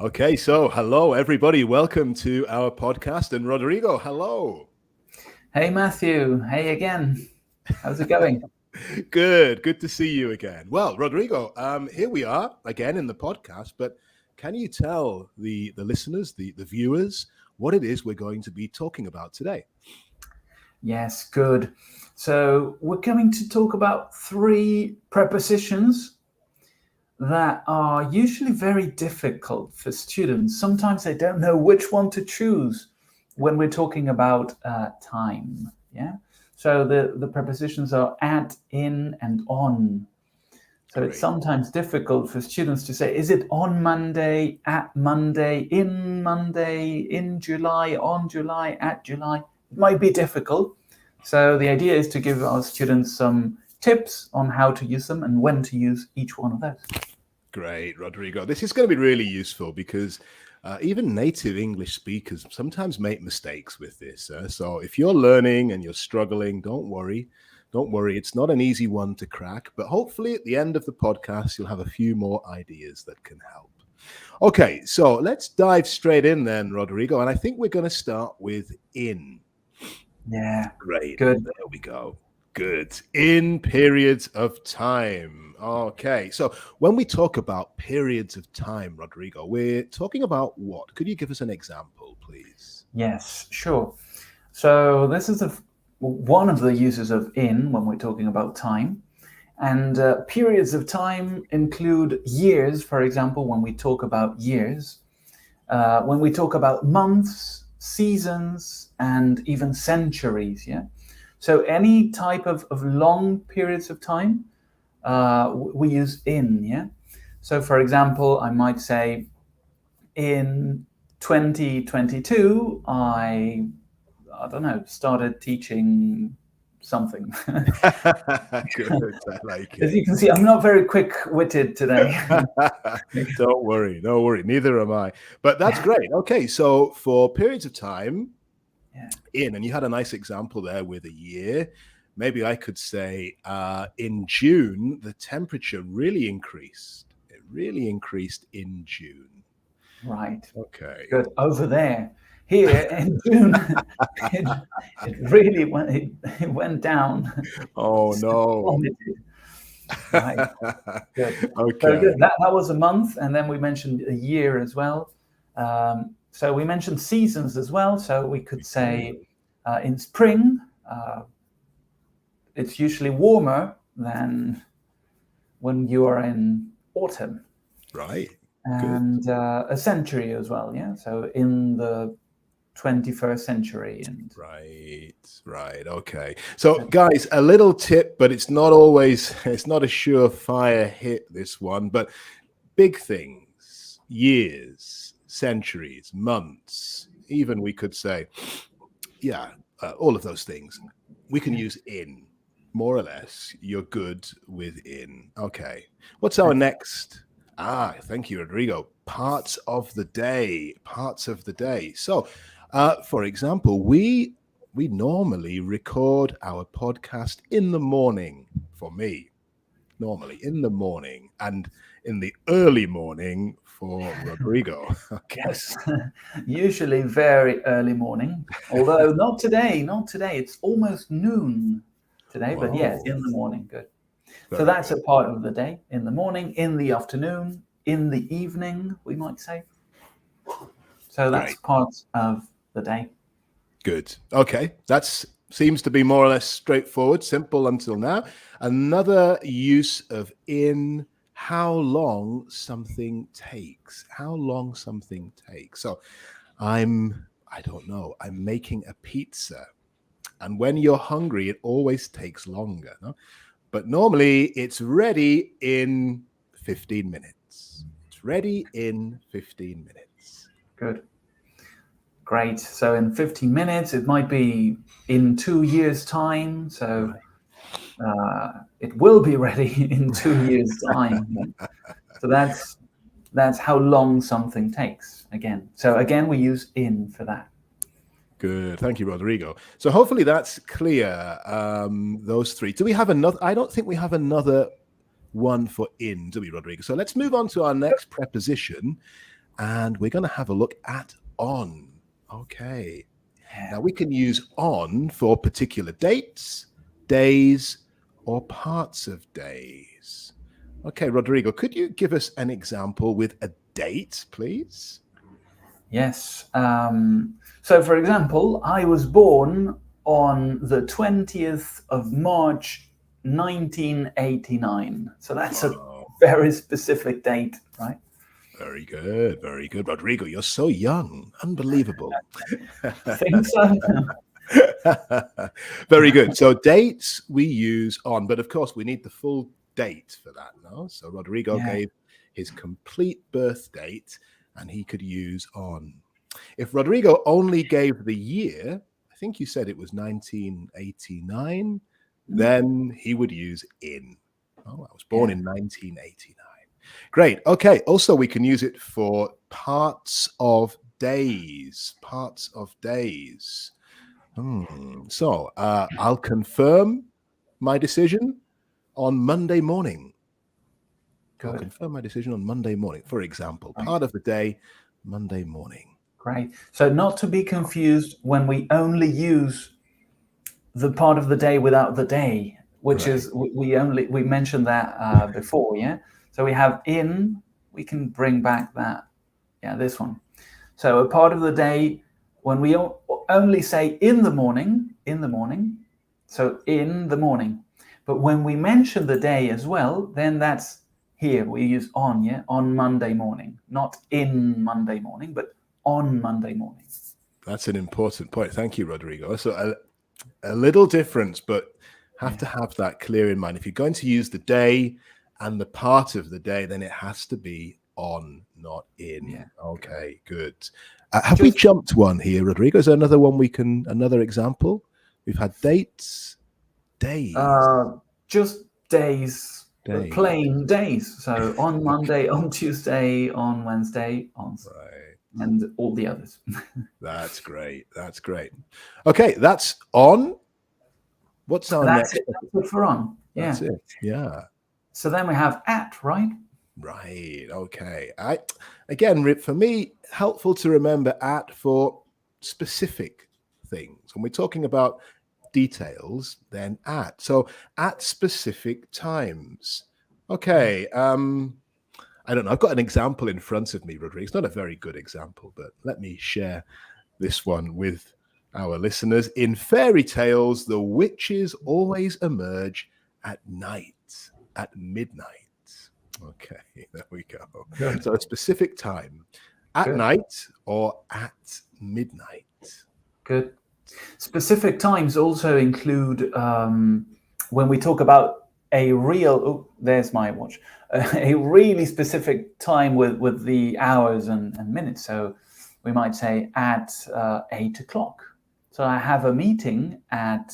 Okay, so hello, everybody. Welcome to our podcast. And Rodrigo, hello. Hey, Matthew. Hey again. How's it going? Good to see you again. Well, Rodrigo, here we are again in the podcast, but can you tell the listeners, the viewers, what it is we're going to be talking about today? Yes, good. So we're going to talk about three prepositions that are usually very difficult for students. Sometimes they don't know which one to choose when we're talking about time. Yeah. So the prepositions are at, in, and on. So Great. It's sometimes difficult for students to say, is it on Monday, at Monday, in July, on July, at July? It might be difficult. So the idea is to give our students some tips on how to use them and when to use each one of those. Great, Rodrigo. This is going to be really useful because even native English speakers sometimes make mistakes with this. So if you're learning and you're struggling, don't worry. Don't worry. It's not an easy one to crack, but hopefully at the end of the podcast, you'll have a few more ideas that can help. Okay, so let's dive straight in then, Rodrigo. And I think we're going to start with in. Yeah. Great. Good. There we go. Good. In periods of time. Okay. So when we talk about periods of time, Rodrigo, we're talking about what? Could you give us an example, please? Yes, sure. So this is one of the uses of in when we're talking about time. And periods of time include years, for example, when we talk about years. When we talk about months, seasons, and even centuries, yeah? So any type of long periods of time, we use in, yeah? So for example, I might say, in 2022, I don't know, started teaching something. Good. I like it. As you can see, I'm not very quick-witted today. Don't worry. Neither am I. But that's great. Okay. So for periods of time, in, and you had a nice example there with a year. Maybe I could say in June, the temperature really increased. It really increased in June. Right. Okay. Good. Over there. Here in June, it really went down. Oh, no. Right. Good. Okay. Very good. That was a month, and then we mentioned a year as well. So we mentioned seasons as well. So we could say in spring, it's usually warmer than when you are in autumn. Right. And a century as well, yeah? So in the 21st century. And Right. Okay. So guys, a little tip, but it's not a surefire hit, this one, but big things, years, centuries, months, even we could say, all of those things, we can use in, more or less. You're good with in. Okay. What's our next? Thank you, Rodrigo. Parts of the day. So, for example, we normally record our podcast in the morning. For me, normally in the morning, and in the early morning for Rodrigo. Okay. Yes, usually very early morning. Although not today. It's almost noon today, but yes, in the morning. Good. So that's a part of the day. In the morning, in the afternoon, in the evening, we might say. So that's part of the day. Good. Okay. That seems to be more or less straightforward, simple until now. Another use of in, how long something takes. So I don't know, I'm making a pizza. And when you're hungry, it always takes longer. No? But normally it's ready in 15 minutes. Good. Great. So in 15 minutes, it might be in 2 years' time. So it will be ready in 2 years' time. So that's how long something takes again. So again, we use in for that. Good. Thank you, Rodrigo. So hopefully that's clear, those three. Do we have another? I don't think we have another one for in, do we, Rodrigo? So let's move on to our next preposition. and we're going to have a look at on. Okay. Yeah. Now we can use on for particular dates, days, or parts of days. Okay, Rodrigo, could you give us an example with a date, please? Yes. So, for example, I was born on the 20th of March, 1989. So that's a very specific date, right? Very good, very good. Rodrigo, you're so young. Unbelievable. I think so. Very good. So dates we use on, but of course we need the full date for that, no? So Rodrigo gave his complete birth date and he could use on. If Rodrigo only gave the year, I think you said it was 1989, then he would use in. Oh, I was born in 1989. Great. Okay. Also, we can use it for parts of days. Parts of days. So I'll confirm my decision on Monday morning. Good. I'll confirm my decision on Monday morning. For example, part of the day, Monday morning. Great. So not to be confused when we only use the part of the day without the day, which is we mentioned that before, yeah. So we have in. We can bring back that, this one. So a part of the day when we only say in the morning. So in the morning, but when we mention the day as well, then that's here we use on, on Monday morning, not in Monday morning, but on Monday morning. That's an important point. Thank you, Rodrigo. So a little difference, but have to have that clear in mind. If you're going to use the day and the part of the day, then it has to be on, not in. Yeah. Okay, good. Have we jumped one here, Rodrigo? Is there another example? We've had dates, days. Just days. Plain days. So on Monday, on Tuesday, on Wednesday, on and all the others. That's great. That's great. Okay, that's on. What's our next? That's it for on. Yeah. That's it. Yeah. So then we have at, right? Right. Okay. Again, for me, helpful to remember at for specific things. When we're talking about details, then at. So at specific times. Okay. I don't know. I've got an example in front of me, Rodrigo. It's not a very good example, but let me share this one with our listeners. In fairy tales, the witches always emerge at night, at midnight. Okay, there we go. Good. So a specific time, at night or at midnight. Good. Specific times also include when we talk about a real, there's my watch, a really specific time with the hours and minutes. So we might say at 8 o'clock. So I have a meeting at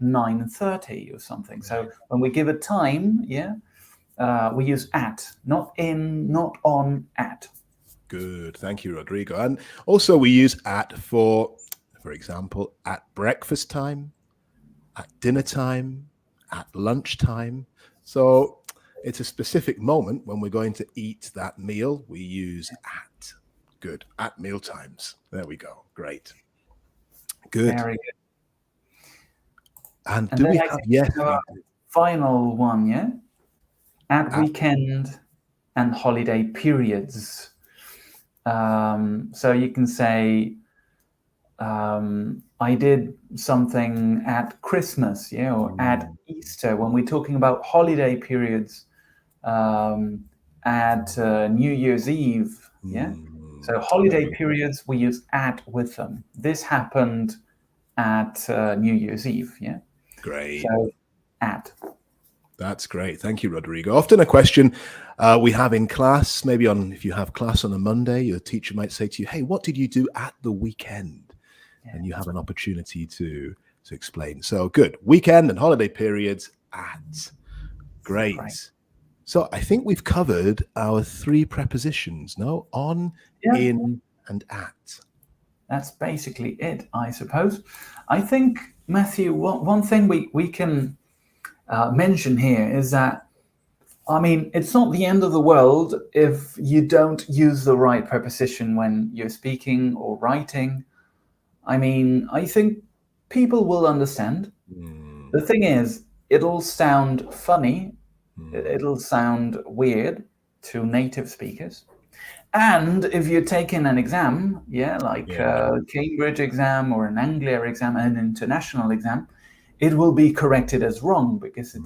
9:30 or something. So when we give a time, we use at, not in, not on, at. Good. Thank you, Rodrigo. And also we use at for example, at breakfast time, at dinner time, at lunchtime. So it's a specific moment when we're going to eat that meal. We use at. Good. At meal times. There we go. Great. Good. Very good. And do we have final one, at weekend and holiday periods. So you can say I did something at Christmas, or at Easter. When we're talking about holiday periods, at New Year's Eve, So holiday periods, we use at with them. This happened at New Year's Eve, Great. So at. That's great. Thank you, Rodrigo. Often a question we have in class, maybe if you have class on a Monday, your teacher might say to you, hey, what did you do at the weekend? And you have an opportunity to explain. So good. Weekend and holiday periods at. Great. Right. So I think we've covered our 3 prepositions, no? On, in, and at. That's basically it, I suppose. I think, Matthew, one thing we can mention here is that I mean, it's not the end of the world if you don't use the right preposition when you're speaking or writing. I mean, I think people will understand. The thing is, it'll sound funny, it'll sound weird to native speakers. And if you're taking an exam, like a Cambridge exam or an Anglia exam, an international exam, it will be corrected as wrong because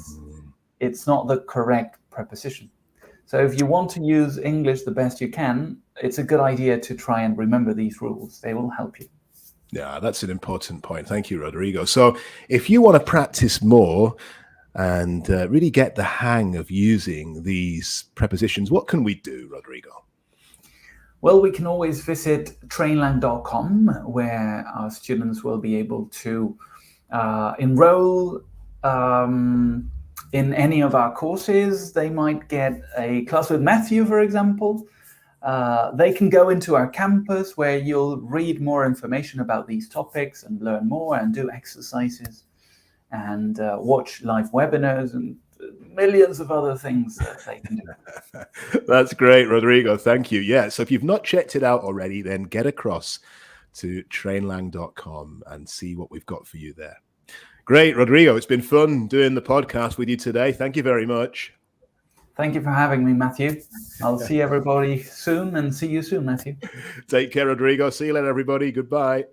it's not the correct preposition. So if you want to use English the best you can, it's a good idea to try and remember these rules. They will help you. Yeah, that's an important point. Thank you, Rodrigo. So if you want to practice more and really get the hang of using these prepositions, what can we do, Rodrigo? Well, we can always visit trainlang.com, where our students will be able to enroll in any of our courses. They might get a class with Matthew, for example. They can go into our campus where you'll read more information about these topics and learn more and do exercises and watch live webinars and millions of other things that they can do. That's great, Rodrigo. Thank you. Yeah, so if you've not checked it out already, then get across to trainlang.com and see what we've got for you there. Great, Rodrigo. It's been fun doing the podcast with you today. Thank you very much. Thank you for having me, Matthew. I'll see everybody soon and see you soon, Matthew. Take care, Rodrigo. See you later, everybody. Goodbye.